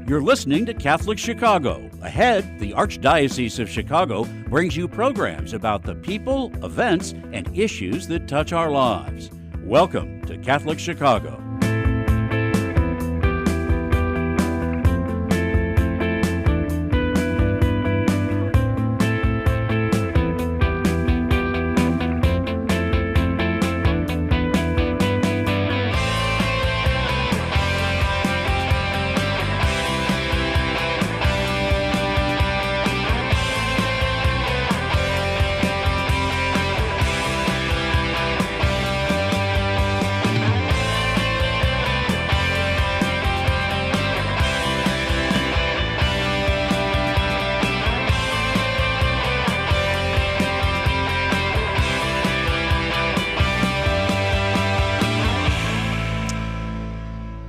You're listening to Catholic Chicago. Ahead, the Archdiocese of Chicago brings you programs about the people, events, and issues that touch our lives. Welcome to Catholic Chicago.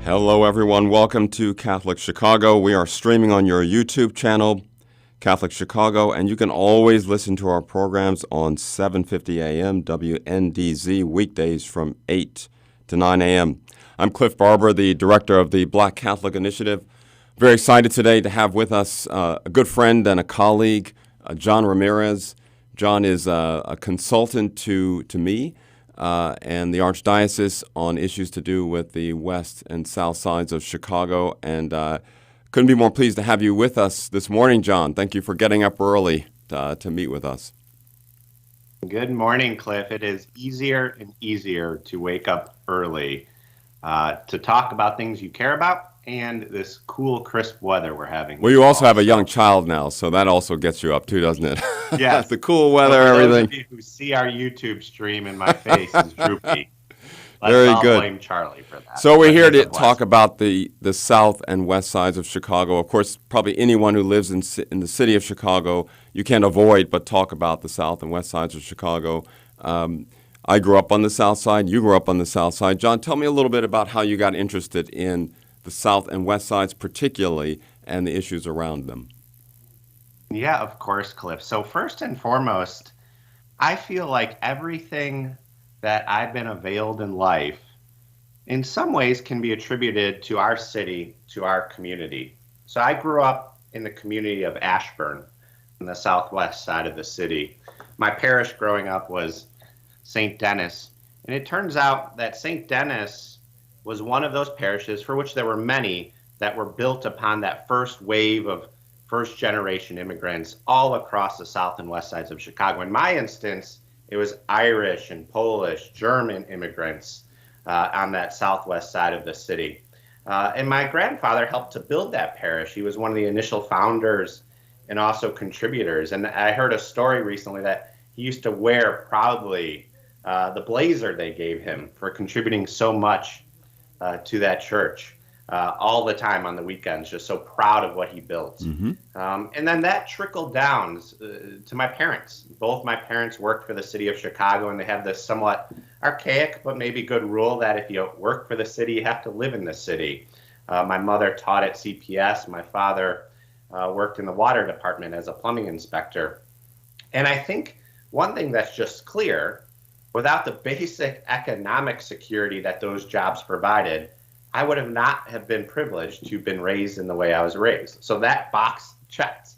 Hello everyone, welcome to Catholic Chicago. We are streaming on your YouTube channel, Catholic Chicago, and you can always listen to our programs on 7:50 a.m. WNDZ weekdays from 8 to 9 a.m. I'm Cliff Barber, the director of the Black Catholic Initiative. Very excited today to have with us a good friend and a colleague, John Ramirez. John is a consultant to me and the Archdiocese on issues to do with the west and south sides of Chicago. And couldn't be more pleased to have you with us this morning, John. Thank you for getting up early to meet with us. Good morning, Cliff. It is easier and easier to wake up early to talk about things you care about and this cool, crisp weather we're having. Well, you also have a young child now, so that also gets you up too, doesn't it? Yes. The cool weather, for everything. Those of you who see our YouTube stream and my face is droopy. Very Let's all good. blame Charlie for that. So we're here to But talk about the south and west sides of Chicago. Of course, probably anyone who lives in the city of Chicago, you can't avoid but talk about the south and west sides of Chicago. I grew up on the south side. You grew up on the south side. John, tell me a little bit about how you got interested in the south and west sides particularly and the issues around them. Yeah, of course, Cliff. So first and foremost, I feel like everything that I've been availed in life in some ways can be attributed to our city, to our community. So I grew up in the community of Ashburn on the southwest side of the city. My parish growing up was St. Denis, and it turns out that St. Denis was one of those parishes for which there were many that were built upon that first wave of first-generation immigrants all across the south and west sides of Chicago. In my instance, it was Irish and Polish, German immigrants on that southwest side of the city. And my grandfather helped to build that parish. He was one of the initial founders and also contributors. And I heard a story recently that he used to wear proudly the blazer they gave him for contributing so much to that church all the time on the weekends, just so proud of what he built. Mm-hmm. And then that trickled down to my parents. Both my parents worked for the city of Chicago, and they have this somewhat archaic but maybe good rule that if you work for the city, you have to live in the city. My mother taught at CPS. My father worked in the water department as a plumbing inspector. And I think one thing that's just clear, without the basic economic security that those jobs provided, I would have not have been privileged to have been raised in the way I was raised. So that box checked.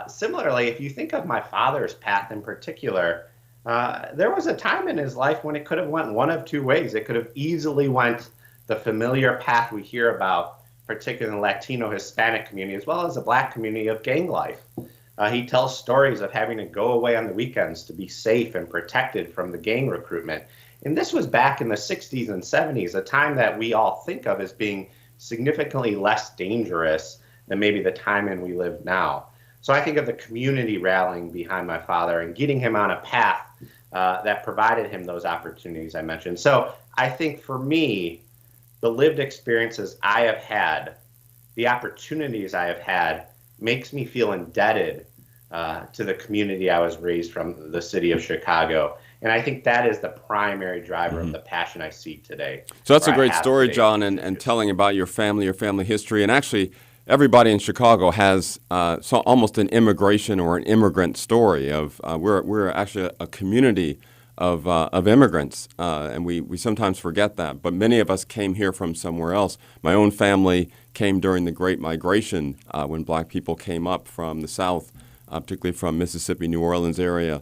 Similarly, if you think of my father's path in particular, there was a time in his life when it could have went one of two ways. It could have easily went the familiar path we hear about, particularly in the Latino Hispanic community, as well as the Black community, of gang life. He tells stories of having to go away on the weekends to be safe and protected from the gang recruitment. And this was back in the 60s and 70s, a time that we all think of as being significantly less dangerous than maybe the time in we live now. So I think of the community rallying behind my father and getting him on a path that provided him those opportunities I mentioned. So I think for me, the lived experiences I have had, the opportunities I have had, makes me feel indebted to the community I was raised from, the city of Chicago. And I think that is the primary driver of the passion I see today. So that's a great story, John, and telling about your family history. And actually, everybody in Chicago has almost an immigration or an immigrant story of we're actually a community of immigrants, and we sometimes forget that. But many of us came here from somewhere else. My own family came during the Great Migration when black people came up from the South, particularly from Mississippi, New Orleans area.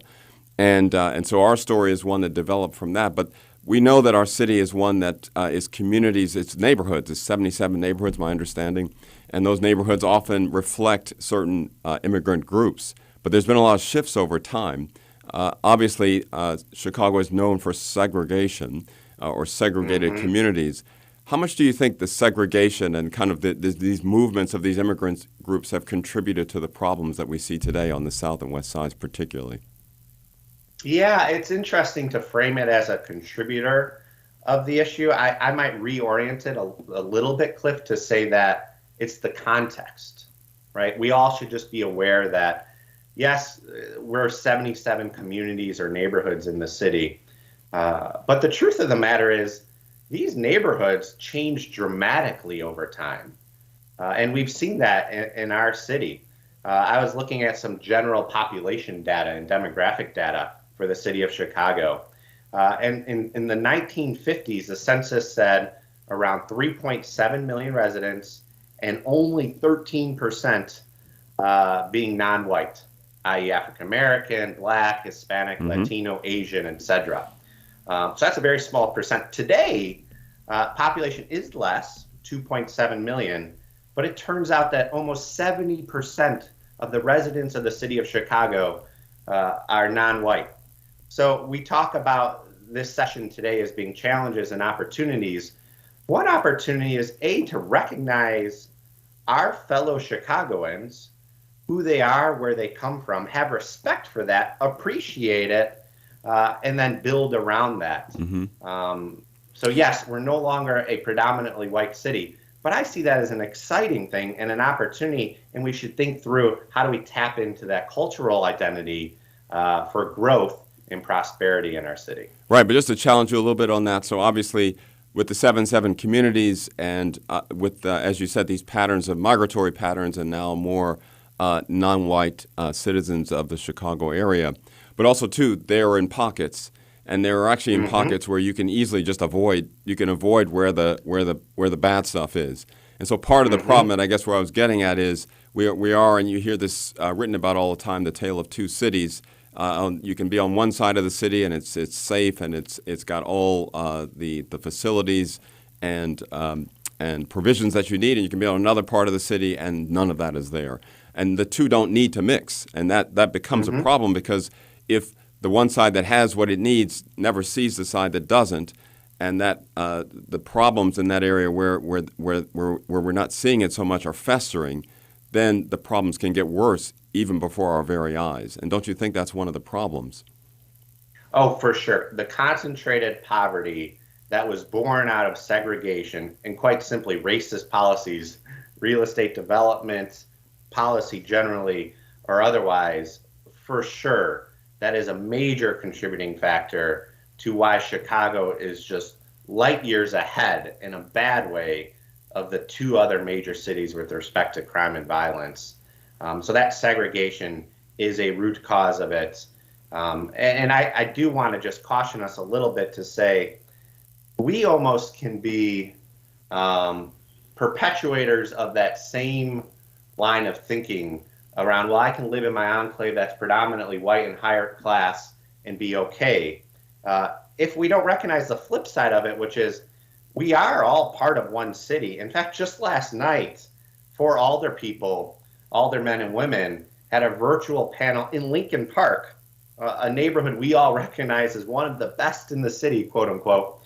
And so our story is one that developed from that. But we know that our city is one that is communities, it's neighborhoods. It's 77 neighborhoods, my understanding. And those neighborhoods often reflect certain immigrant groups. But there's been a lot of shifts over time. Obviously, Chicago is known for segregation or segregated communities. How much do you think the segregation and kind of these movements of these immigrant groups have contributed to the problems that we see today on the South and West Sides particularly? Yeah, it's interesting to frame it as a contributor of the issue. I might reorient it a little bit, Cliff, to say that it's the context, right? We all should just be aware that, yes, we're 77 communities or neighborhoods in the city. But the truth of the matter is these neighborhoods change dramatically over time. And we've seen that in our city. I was looking at some general population data and demographic data for the city of Chicago. And in the 1950s, the census said around 3.7 million residents and only 13% being non-white, i.e. African American, Black, Hispanic, Latino, Asian, etc. So that's a very small percent. Today, population is less, 2.7 million, but it turns out that almost 70% of the residents of the city of Chicago are non-white. So we talk about this session today as being challenges and opportunities. One opportunity is to recognize our fellow Chicagoans, who they are, where they come from, have respect for that, appreciate it, and then build around that. So yes, we're no longer a predominantly white city, but I see that as an exciting thing and an opportunity, and we should think through how do we tap into that cultural identity for growth and prosperity in our city. Right, but just to challenge you a little bit on that, so obviously with the 7-7 communities and with, as you said, these patterns of migratory patterns and now more non-white citizens of the Chicago area, but also, too, they are in pockets. And they are actually in pockets where you can easily just avoid where the bad stuff is. And so part of the problem, and I guess where I was getting at is we are, and you hear this written about all the time, the tale of two cities. You can be on one side of the city and it's safe and it's got all the facilities and provisions that you need, and you can be on another part of the city and none of that is there. And the two don't need to mix, and that becomes a problem, because if the one side that has what it needs never sees the side that doesn't, and that the problems in that area where we're not seeing it so much are festering, then the problems can get worse even before our very eyes. And don't you think that's one of the problems? Oh, for sure. The concentrated poverty that was born out of segregation and, quite simply, racist policies, real estate development, policy generally or otherwise, for sure, that is a major contributing factor to why Chicago is just light years ahead in a bad way of the two other major cities with respect to crime and violence. So that segregation is a root cause of it. And I do want to just caution us a little bit to say we almost can be perpetuators of that same line of thinking around, well, I can live in my enclave that's predominantly white and higher class and be okay. If we don't recognize the flip side of it, which is we are all part of one city. In fact, just last night, 4 alder people, aldermen and women, had a virtual panel in Lincoln Park, a neighborhood we all recognize as one of the best in the city, quote unquote,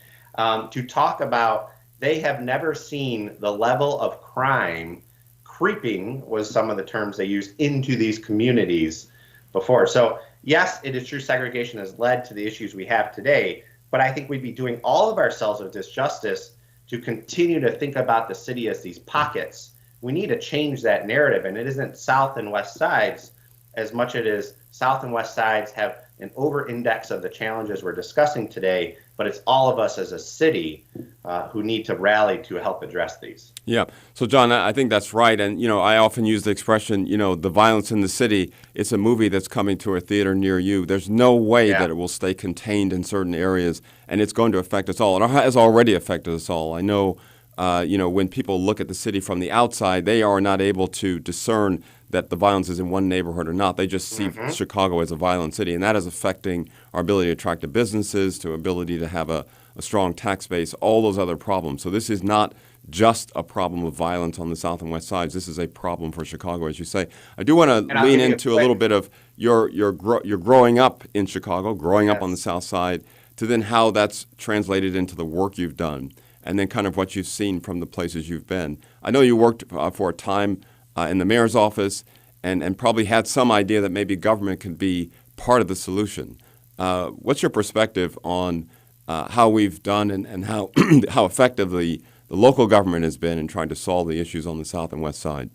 to talk about they have never seen the level of crime. Creeping was some of the terms they used into these communities before. So yes, it is true segregation has led to the issues we have today, but I think we'd be doing all of ourselves a disjustice to continue to think about the city as these pockets. We need to change that narrative, and it isn't South and West Sides as much as it is South and West Sides have an over-index of the challenges we're discussing today, but it's all of us as a city who need to rally to help address these. Yeah. So, John, I think that's right. And, I often use the expression, the violence in the city, it's a movie that's coming to a theater near you. There's no way that it will stay contained in certain areas, and it's going to affect us all. It has already affected us all. I know, when people look at the city from the outside, they are not able to discern that the violence is in one neighborhood or not. They just see Chicago as a violent city, and that is affecting our ability to attract the businesses, to ability to have a strong tax base, all those other problems. So this is not just a problem of violence on the south and west sides. This is a problem for Chicago, as you say. I do want to lean into a little bit of your growing up in Chicago, growing up on the south side, to then how that's translated into the work you've done, and then kind of what you've seen from the places you've been. I know you worked for a time in the mayor's office and probably had some idea that maybe government could be part of the solution. What's your perspective on how we've done and how how effective the local government has been in trying to solve the issues on the south and west side?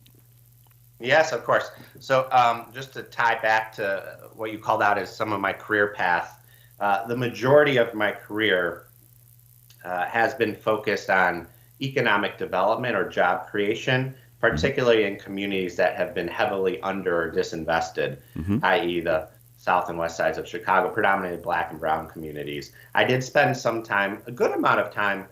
Yes, of course. So just to tie back to what you called out as some of my career path, the majority of my career has been focused on economic development or job creation, particularly in communities that have been heavily under or disinvested, i.e. the south and west sides of Chicago, predominantly Black and brown communities. I did spend some time, a good amount of time,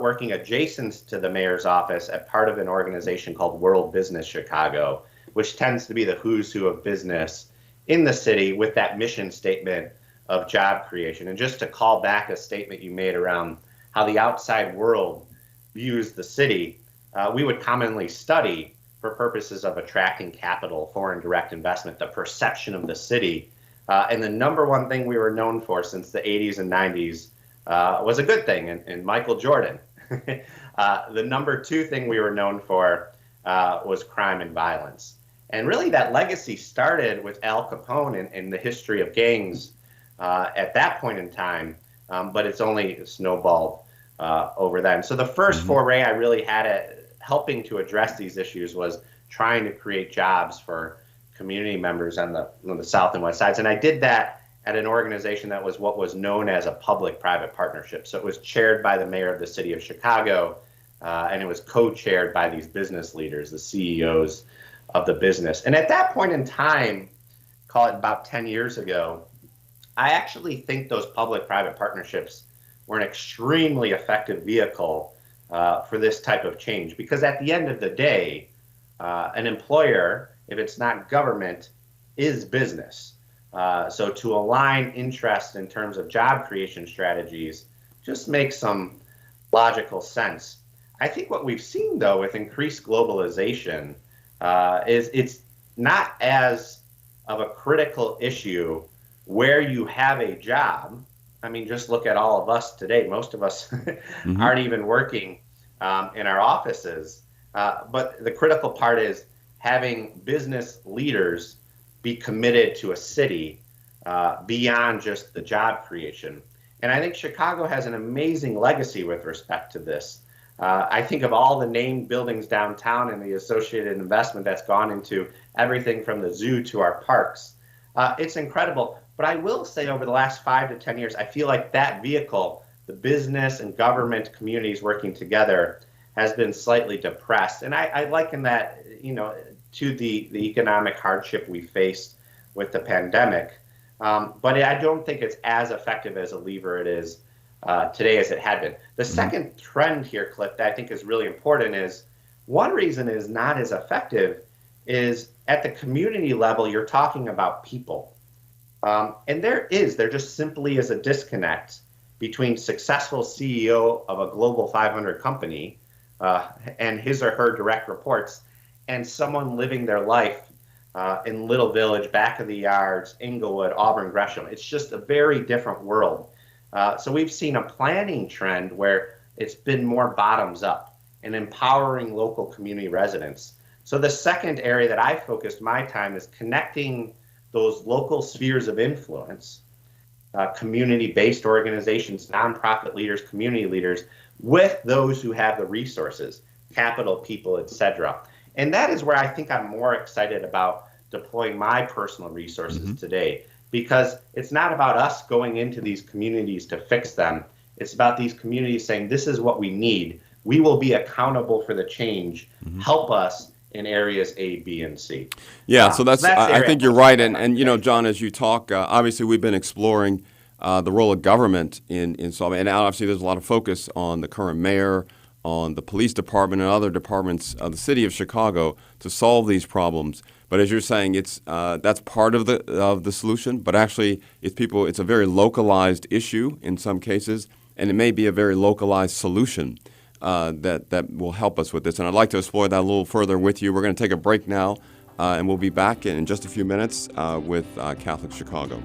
working adjacent to the mayor's office at part of an organization called World Business Chicago, which tends to be the who's who of business in the city with that mission statement of job creation. And just to call back a statement you made around how the outside world views the city, we would commonly study, for purposes of attracting capital, foreign direct investment, the perception of the city. And the number one thing we were known for since the 80s and 90s was a good thing, and Michael Jordan. The number two thing we were known for was crime and violence. And really that legacy started with Al Capone in the history of gangs at that point in time, but it's only snowballed over then. So the first foray I really had at helping to address these issues was trying to create jobs for community members on the south and west sides. And I did that at an organization that was what was known as a public-private partnership. So it was chaired by the mayor of the city of Chicago, and it was co-chaired by these business leaders, the CEOs of the business. And at that point in time, call it about 10 years ago, I actually think those public-private partnerships were an extremely effective vehicle for this type of change. Because at the end of the day, an employer, if it's not government, is business. So to align interest in terms of job creation strategies just makes some logical sense. I think what we've seen, though, with increased globalization is it's not as of a critical issue where you have a job. I mean, just look at all of us today. Most of us aren't even working in our offices. But the critical part is having business leaders be committed to a city beyond just the job creation. And I think Chicago has an amazing legacy with respect to this. I think of all the named buildings downtown and the associated investment that's gone into everything from the zoo to our parks. It's incredible. But I will say over the last 5 to 10 years, I feel like that vehicle, the business and government communities working together, has been slightly depressed. And I liken that, to the economic hardship we faced with the pandemic. But I don't think it's as effective as a lever it is today as it had been. The second trend here, Cliff, that I think is really important is one reason it is not as effective is at the community level, you're talking about people. And there just simply is a disconnect between successful CEO of a global 500 company and his or her direct reports and someone living their life in Little Village, back of the yards, Inglewood, Auburn, Gresham. It's just a very different world. So we've seen a planning trend where it's been more bottoms up and empowering local community residents. So the second area that I focused my time is connecting those local spheres of influence, community-based organizations, nonprofit leaders, community leaders, with those who have the resources, capital, people, etc. And that is where I think I'm more excited about deploying my personal resources today, because it's not about us going into these communities to fix them. It's about these communities saying, this is what we need. We will be accountable for the change. Help us in areas A, B, and C. Yeah, so I think you're right. And you know, Thanks. John, as you talk, obviously we've been exploring the role of government in solving, and obviously there's a lot of focus on the current mayor, on the police department and other departments of the city of Chicago to solve these problems. But as you're saying, it's that's part of the solution. But actually, it's a very localized issue in some cases, and it may be a very localized solution that will help us with this. And I'd like to explore that a little further with you. We're going to take a break now, and we'll be back in just a few minutes with Catholic Chicago.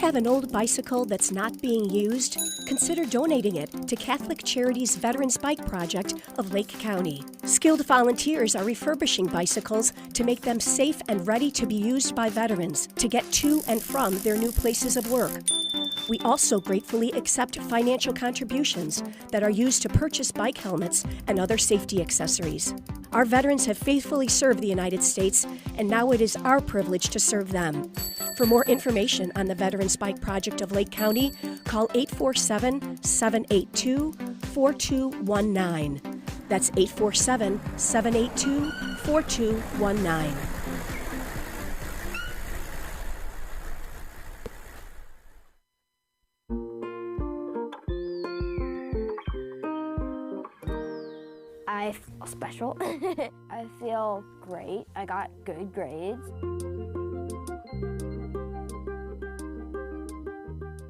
Have an old bicycle that's not being used? Consider donating it to Catholic Charities Veterans Bike Project of Lake County. Skilled volunteers are refurbishing bicycles to make them safe and ready to be used by veterans to get to and from their new places of work. We also gratefully accept financial contributions that are used to purchase bike helmets and other safety accessories. Our veterans have faithfully served the United States, and now it is our privilege to serve them. For more information on the Veterans Bike Project of Lake County, call 847-782-4219. That's 847-782-4219. I feel special. I feel great. I got good grades.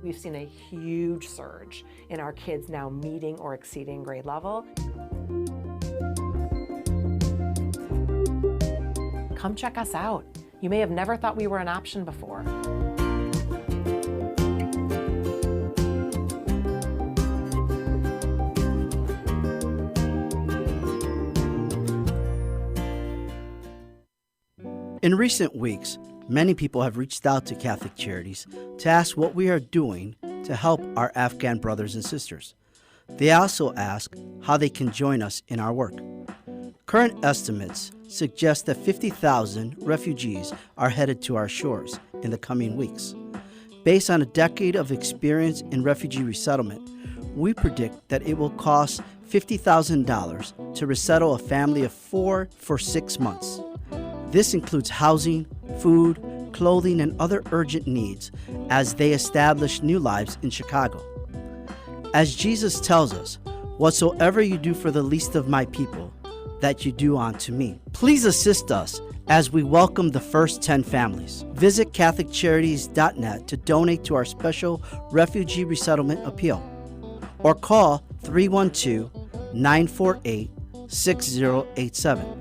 We've seen a huge surge in our kids now meeting or exceeding grade level. Come check us out. You may have never thought we were an option before. In recent weeks, many people have reached out to Catholic Charities to ask what we are doing to help our Afghan brothers and sisters. They also ask how they can join us in our work. Current estimates suggest that 50,000 refugees are headed to our shores in the coming weeks. Based on a decade of experience in refugee resettlement, we predict that it will cost $50,000 to resettle a family of 4 for 6 months. This includes housing, food, clothing, and other urgent needs as they establish new lives in Chicago. As Jesus tells us, "Whatsoever you do for the least of my people, that you do unto me." Please assist us as we welcome the first 10 families. Visit CatholicCharities.net to donate to our special refugee resettlement appeal, or call 312-948-6087.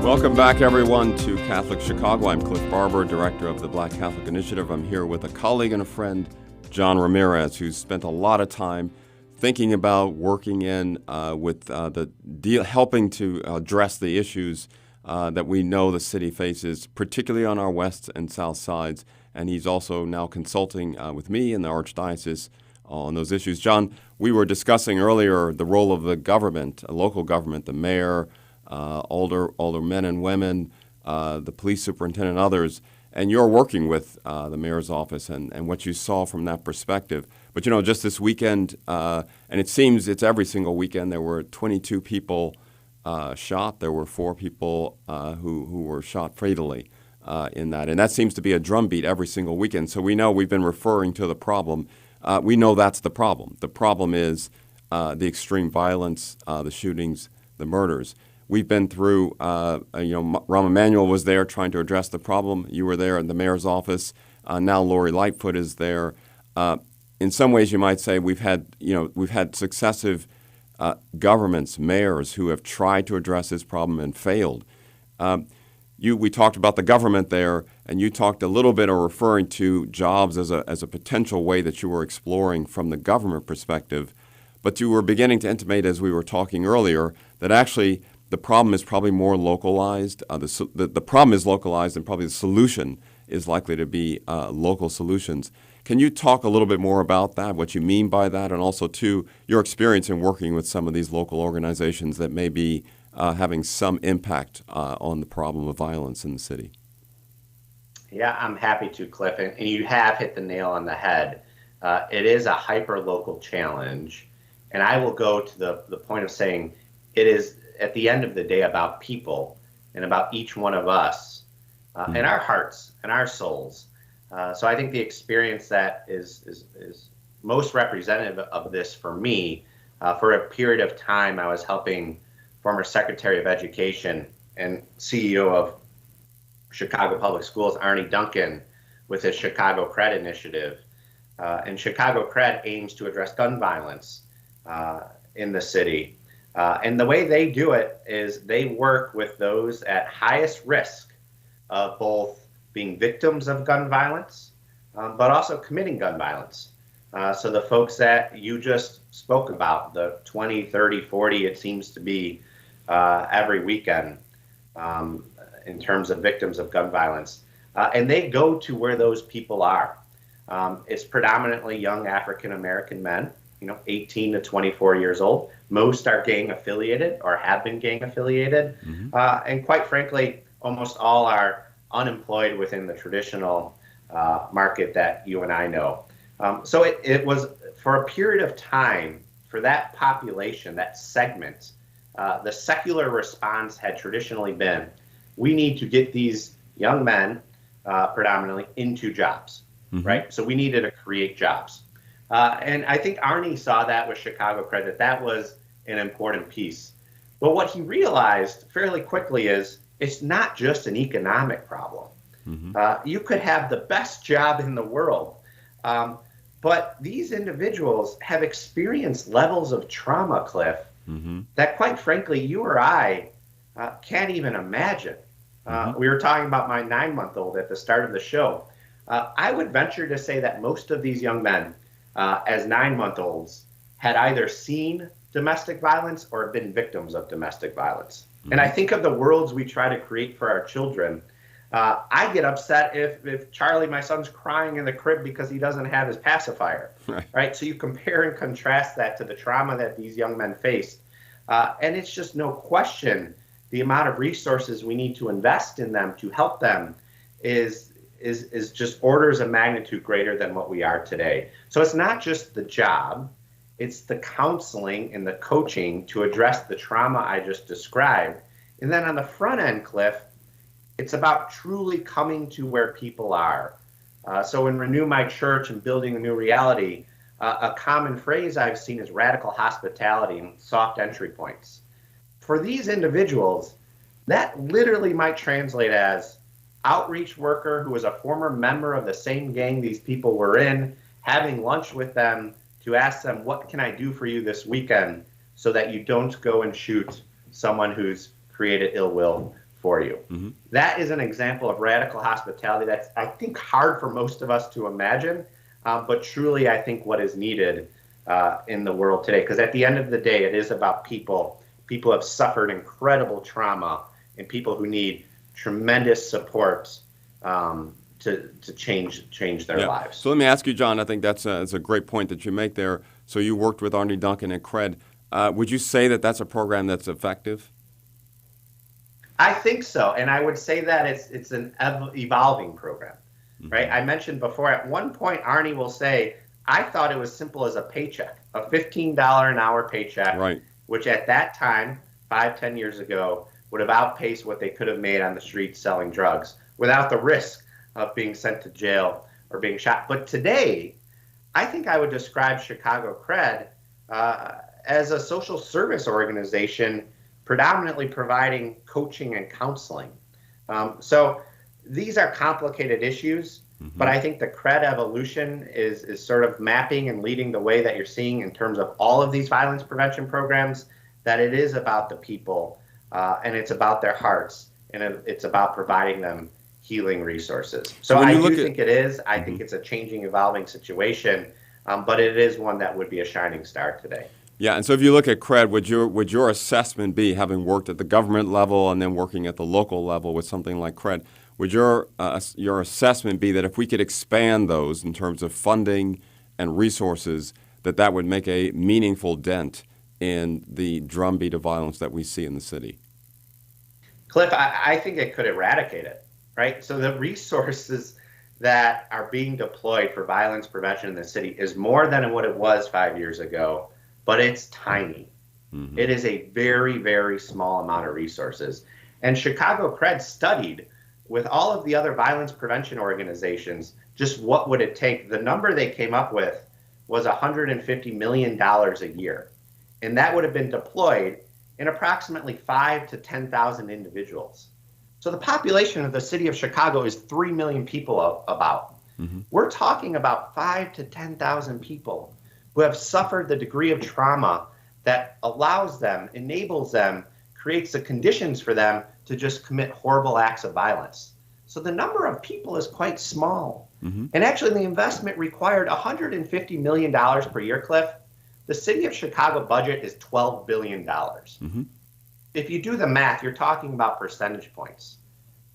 Welcome back, everyone, to Catholic Chicago. I'm Cliff Barber, director of the Black Catholic Initiative. I'm here with a colleague and a friend, John Ramirez, who's spent a lot of time thinking about working in with helping to address the issues that we know the city faces, particularly on our west and south sides. And he's also now consulting with me in the Archdiocese on those issues. John, we were discussing earlier the role of the government, local government, the mayor, older men and women, the police superintendent, and others. And you're working with the mayor's office and what you saw from that perspective. But, just this weekend, and it seems it's every single weekend, there were 22 people shot. There were 4 people who were shot fatally in that. And that seems to be a drumbeat every single weekend. So we know we've been referring to the problem. We know that's the problem. The problem is the extreme violence, the shootings, the murders. We've been through, Rahm Emanuel was there trying to address the problem. You were there at the mayor's office. Now Lori Lightfoot is there. In some ways, you might say we've had successive governments, mayors who have tried to address this problem and failed. We talked about the government there, and you talked a little bit, or referring to jobs as a potential way that you were exploring from the government perspective. But you were beginning to intimate, as we were talking earlier, that actually the problem is probably more localized. The problem is localized, and probably the solution is likely to be local solutions. Can you talk a little bit more about that, what you mean by that, and also, too, your experience in working with some of these local organizations that may be having some impact on the problem of violence in the city? Yeah, I'm happy to, Cliff, and you have hit the nail on the head. It is a hyper-local challenge, and I will go to the point of saying it is, at the end of the day, about people and about each one of us and our hearts and our souls. So I think the experience that is most representative of this for me, for a period of time, I was helping former Secretary of Education and CEO of Chicago Public Schools, Arne Duncan, with his Chicago Cred initiative. And Chicago Cred aims to address gun violence in the city. And the way they do it is they work with those at highest risk of both being victims of gun violence, but also committing gun violence. So the folks that you just spoke about, the 20, 30, 40, it seems to be every weekend in terms of victims of gun violence. And they go to where those people are. It's predominantly young African-American men, 18 to 24 years old. Most are gang affiliated or have been gang affiliated. And quite frankly, almost all are unemployed within the traditional market that you and I know. So it was, for a period of time, for that population, that segment, the secular response had traditionally been, we need to get these young men predominantly into jobs, right? So we needed to create jobs. And I think Arne saw that with Chicago Cred, that was an important piece. But what he realized fairly quickly is it's not just an economic problem. You could have the best job in the world, but these individuals have experienced levels of trauma, Cliff, that quite frankly, you or I can't even imagine. We were talking about my 9-month-old at the start of the show. I would venture to say that most of these young men, as 9-month-olds, had either seen domestic violence or been victims of domestic violence. And I think of the worlds we try to create for our children. I get upset if Charlie, my son's crying in the crib because he doesn't have his pacifier, right? So you compare and contrast that to the trauma that these young men faced. And it's just no question the amount of resources we need to invest in them to help them is just orders of magnitude greater than what we are today. So it's not just the job, it's the counseling and the coaching to address the trauma I just described. And then on the front end, Cliff, it's about truly coming to where people are. So in Renew My Church and Building a New Reality, a common phrase I've seen is radical hospitality and soft entry points. For these individuals, that literally might translate as outreach worker who is a former member of the same gang these people were in, having lunch with them to ask them, what can I do for you this weekend so that you don't go and shoot someone who's created ill will for you. That is an example of radical hospitality that's, I think, hard for most of us to imagine, but truly, I think, what is needed in the world today. Because at the end of the day, it is about people. People have suffered incredible trauma and people who need tremendous support to change their lives. So let me ask you, John, I think that's a great point that you make there. So you worked with Arnie Duncan at CRED. Would you say that that's a program that's effective? I think so, and I would say that it's an evolving program, right? I mentioned before, at one point, Arnie will say, I thought it was simple as a paycheck, a $15 an hour paycheck, right, which at that time, 5-10 years ago, would have outpaced what they could have made on the streets selling drugs without the risk of being sent to jail or being shot. But today, I think I would describe Chicago CRED as a social service organization predominantly providing coaching and counseling. So these are complicated issues, but I think the CRED evolution is sort of mapping and leading the way that you're seeing in terms of all of these violence prevention programs, that it is about the people and it's about their hearts and it's about providing them healing resources. So I do think it is. I think it's a changing, evolving situation, but it is one that would be a shining star today. Yeah, and so if you look at CRED, would your assessment be, having worked at the government level and then working at the local level with something like CRED, would your assessment be that if we could expand those in terms of funding and resources, that would make a meaningful dent in the drumbeat of violence that we see in the city? Cliff, I think it could eradicate it, right? So the resources that are being deployed for violence prevention in the city is more than what it was 5 years ago, but it's tiny. It is a very, very small amount of resources. And Chicago CRED studied with all of the other violence prevention organizations, just what would it take? The number they came up with was $150 million a year. And that would have been deployed in approximately 5,000 to 10,000 individuals. So the population of the city of Chicago is 3 million people about. We're talking about 5,000 to 10,000 people who have suffered the degree of trauma that allows them, enables them, creates the conditions for them to just commit horrible acts of violence. So the number of people is quite small. And actually the investment required $150 million per year, Cliff. The city of Chicago budget is $12 billion. If you do the math, you're talking about percentage points.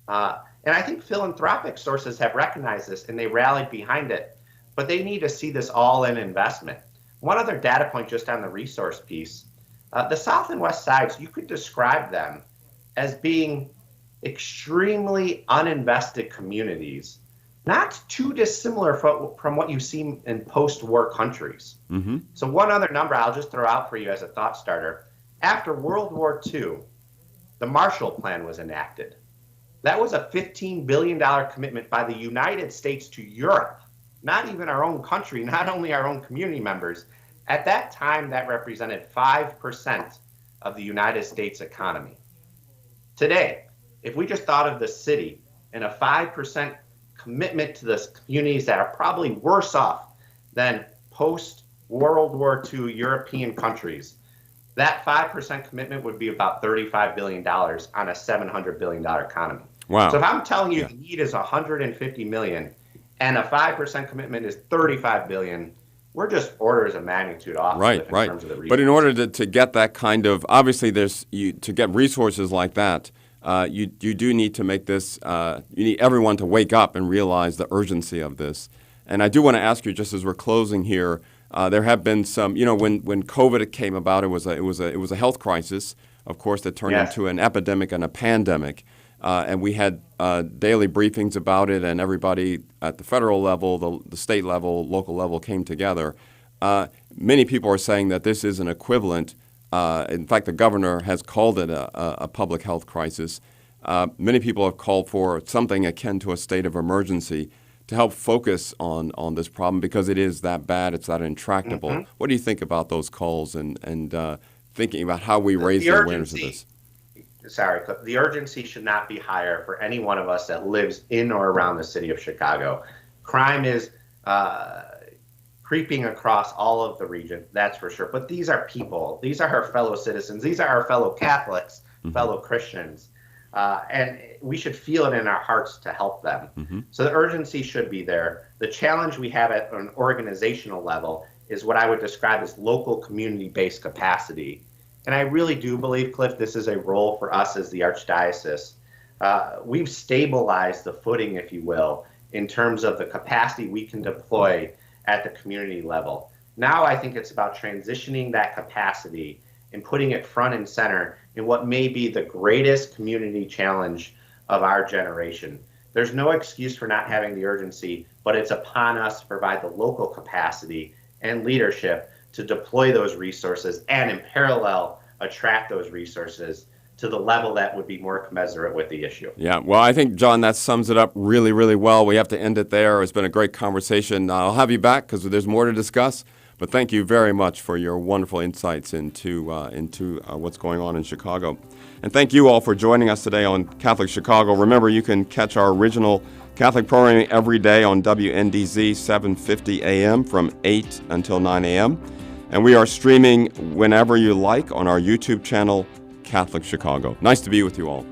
And I think philanthropic sources have recognized this and they rallied behind it, but they need to see this all in investment. One other data point just on the resource piece, the South and West Sides, you could describe them as being extremely uninvested communities, not too dissimilar from what you see in post-war countries. So one other number I'll just throw out for you as a thought starter. After World War II, the Marshall Plan was enacted. That was a $15 billion commitment by the United States to Europe, not even our own country, not only our own community members. At that time, that represented 5% of the United States economy. Today, if we just thought of the city and a 5% commitment to the communities that are probably worse off than post-World War II European countries, that 5% commitment would be about $35 billion on a $700 billion economy. Wow. So if I'm telling you the need is $150 million and a 5% commitment is $35 billion, we're just orders of magnitude off. Right. Terms of the But in order to get that kind of, obviously to get resources like that, you do need to make this, you need everyone to wake up and realize the urgency of this. And I do want to ask you, just as we're closing here, there have been some, when COVID came about, it was a health crisis, of course, that turned into an epidemic and a pandemic. And we had daily briefings about it, and everybody at the federal level, the state level, local level came together. Many people are saying that this is an equivalent. In fact, the governor has called it a public health crisis. Many people have called for something akin to a state of emergency to help focus on this problem because it is that bad, it's that intractable. What do you think about those calls and thinking about how we raise the awareness of this? The urgency should not be higher for any one of us that lives in or around the city of Chicago. Crime is creeping across all of the region, that's for sure. But these are people. These are our fellow citizens. These are our fellow Catholics, fellow Christians. And we should feel it in our hearts to help them. So the urgency should be there. The challenge we have at an organizational level is what I would describe as local community-based capacity. And I really do believe, Cliff, this is a role for us as the Archdiocese. We've stabilized the footing, if you will, in terms of the capacity we can deploy at the community level. Now I think it's about transitioning that capacity and putting it front and center in what may be the greatest community challenge of our generation. There's no excuse for not having the urgency, but it's upon us to provide the local capacity and leadership to deploy those resources and in parallel attract those resources to the level that would be more commensurate with the issue. Yeah, well, I think, John, that sums it up really, really well. We have to end it there. It's been a great conversation. I'll have you back because there's more to discuss. But thank you very much for your wonderful insights into what's going on in Chicago. And thank you all for joining us today on Catholic Chicago. Remember, you can catch our original Catholic programming every day on WNDZ 750 AM from 8 until 9 a.m. And we are streaming whenever you like on our YouTube channel, Catholic Chicago. Nice to be with you all.